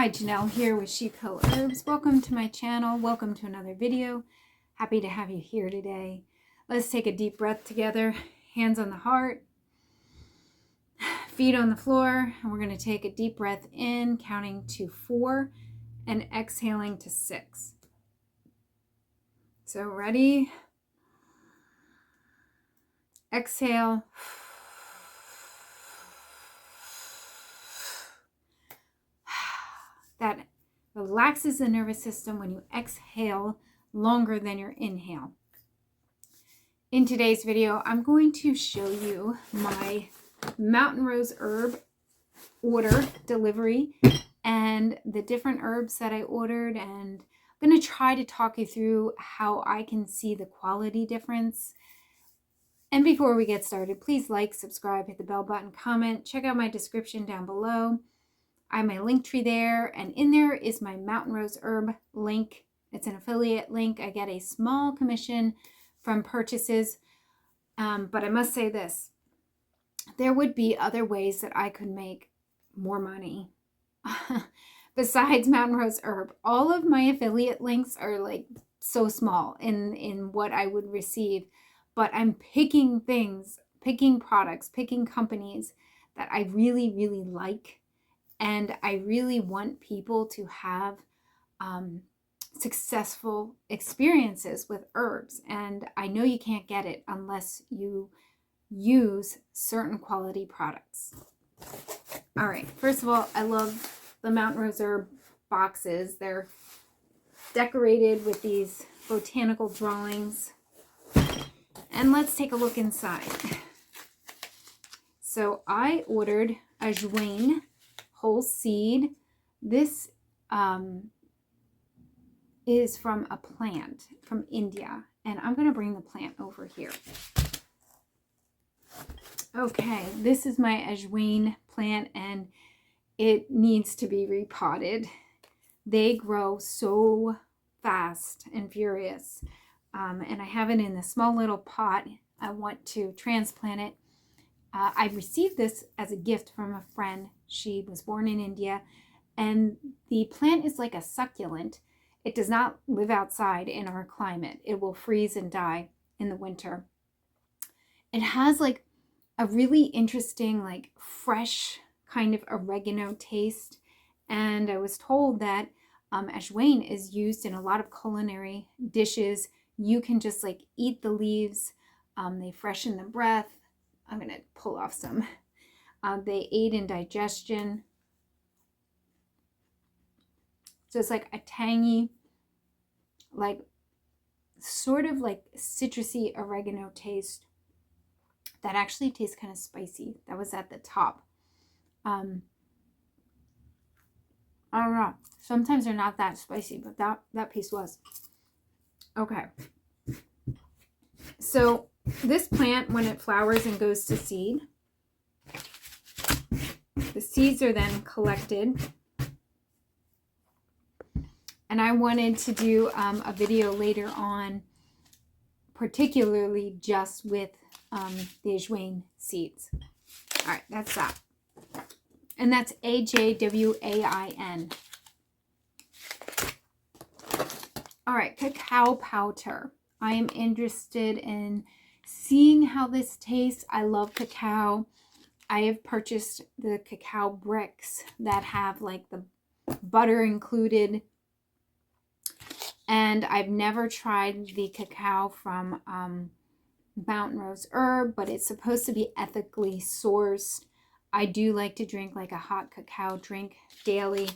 Hi, Janelle here with She Co Herbs. Welcome to my channel. Welcome to another video. Happy to have you here today. Let's take a deep breath together. Hands on the heart, feet on the floor, and we're going to take a deep breath in, counting to 4 and exhaling to 6. So ready? Exhale. That relaxes the nervous system when you exhale longer than your inhale. In today's video, I'm going to show you my mountain rose herb order delivery and the different herbs that I ordered, and I'm going to try to talk you through how I can see the quality difference. And before we get started, please like, subscribe, hit the bell button, comment, check out my description down below. I have my link tree there, and in there is my mountain rose herb link. It's an affiliate link. I get a small commission from purchases, but I must say this. There would be other ways that I could make more money besides mountain rose herb. All of my affiliate links are like so small in what I would receive, but I'm picking things, picking products, picking companies that I really, really like. And I really want people to have successful experiences with herbs. And I know you can't get it unless you use certain quality products. All right, first of all, I love the mountain rose herb boxes. They're decorated with these botanical drawings. And let's take a look inside. So I ordered ajwain whole seed. This is from a plant from India, and I'm going to bring the plant over here. Okay, this is my ajwain plant, and it needs to be repotted. They grow so fast and furious, and I have it in a small little pot. I want to transplant it. I received this as a gift from a friend. She was born in India, and the plant is like a succulent. It does not live outside in our climate. It will freeze and die in the winter. It has like a really interesting, like fresh kind of oregano taste. And I was told that ajwain is used in a lot of culinary dishes. You can just like eat the leaves. They freshen the breath. I'm going to pull off some. They aid in digestion. So it's like a tangy, like sort of like citrusy oregano taste that actually tastes kind of spicy. That was at the top. I don't know. Sometimes they're not that spicy, but that piece was. Okay. So this plant, when it flowers and goes to seed, the seeds are then collected. And I wanted to do a video later on, particularly just with the ajwain seeds. All right, that's that. And that's AJWAIN. All right, cacao powder. I am interested in seeing how this tastes. I love cacao. I have purchased the cacao bricks that have like the butter included. And I've never tried the cacao from mountain rose herb, but it's supposed to be ethically sourced. I do like to drink like a hot cacao drink daily.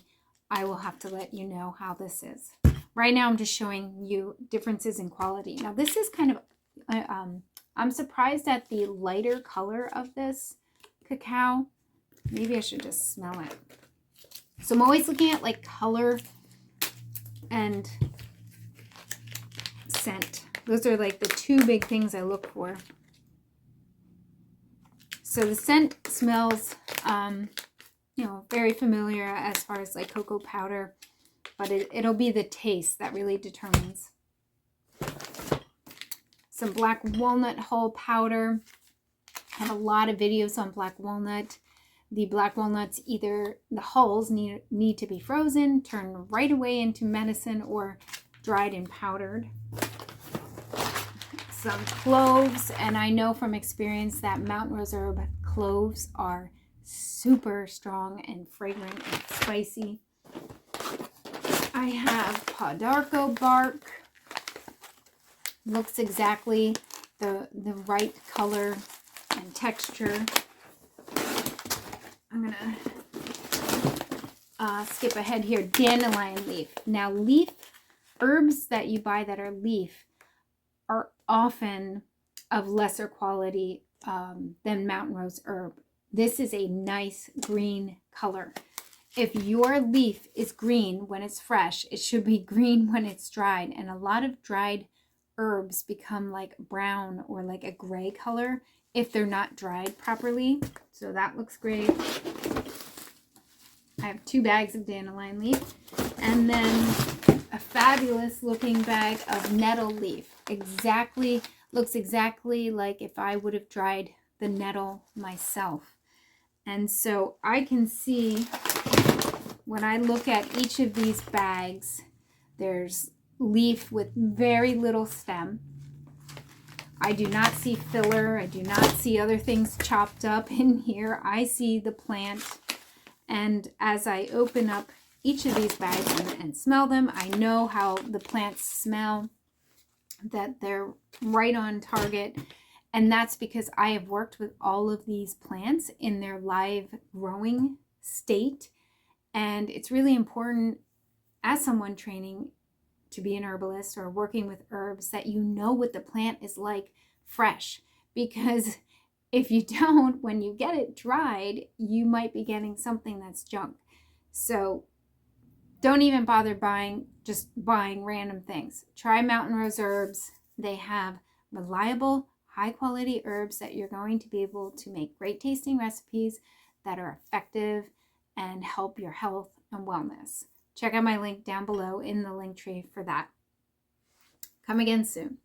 I will have to let you know how this is. Right now, I'm just showing you differences in quality. Now, this is kind of, I'm surprised at the lighter color of this cacao. Maybe I should just smell it. So I'm always looking at like color and scent. Those are like the two big things I look for. So the scent smells, very familiar as far as like cocoa powder. But it'll be the taste that really determines. Some black walnut hull powder. I have a lot of videos on black walnut. The black walnuts, either the hulls need to be frozen, turned right away into medicine, or dried and powdered. Some cloves, and I know from experience that mountain rose herb cloves are super strong and fragrant and spicy. I have Padarco bark. Looks exactly the right color and texture. I'm gonna skip ahead here. Dandelion leaf. Now, leaf herbs that you buy that are leaf are often of lesser quality than mountain rose herb. This is a nice green color. If your leaf is green when it's fresh, it should be green when it's dried. And a lot of dried herbs become like brown or like a gray color if they're not dried properly. So that looks great. I have 2 bags of dandelion leaf, and then a fabulous looking bag of nettle leaf. Looks exactly like if I would have dried the nettle myself. And so I can see when I look at each of these bags, there's leaf with very little stem. I do not see filler. I do not see other things chopped up in here. I see the plant. And as I open up each of these bags and smell them, I know how the plants smell, that they're right on target. And that's because I have worked with all of these plants in their live growing state. And it's really important as someone training to be an herbalist or working with herbs that you know what the plant is like fresh. Because if you don't, when you get it dried, you might be getting something that's junk. So don't even bother buying random things. Try mountain rose herbs. They have reliable, high quality herbs that you're going to be able to make great tasting recipes that are effective and help your health and wellness. Check out my link down below in the link tree for that. Come again soon.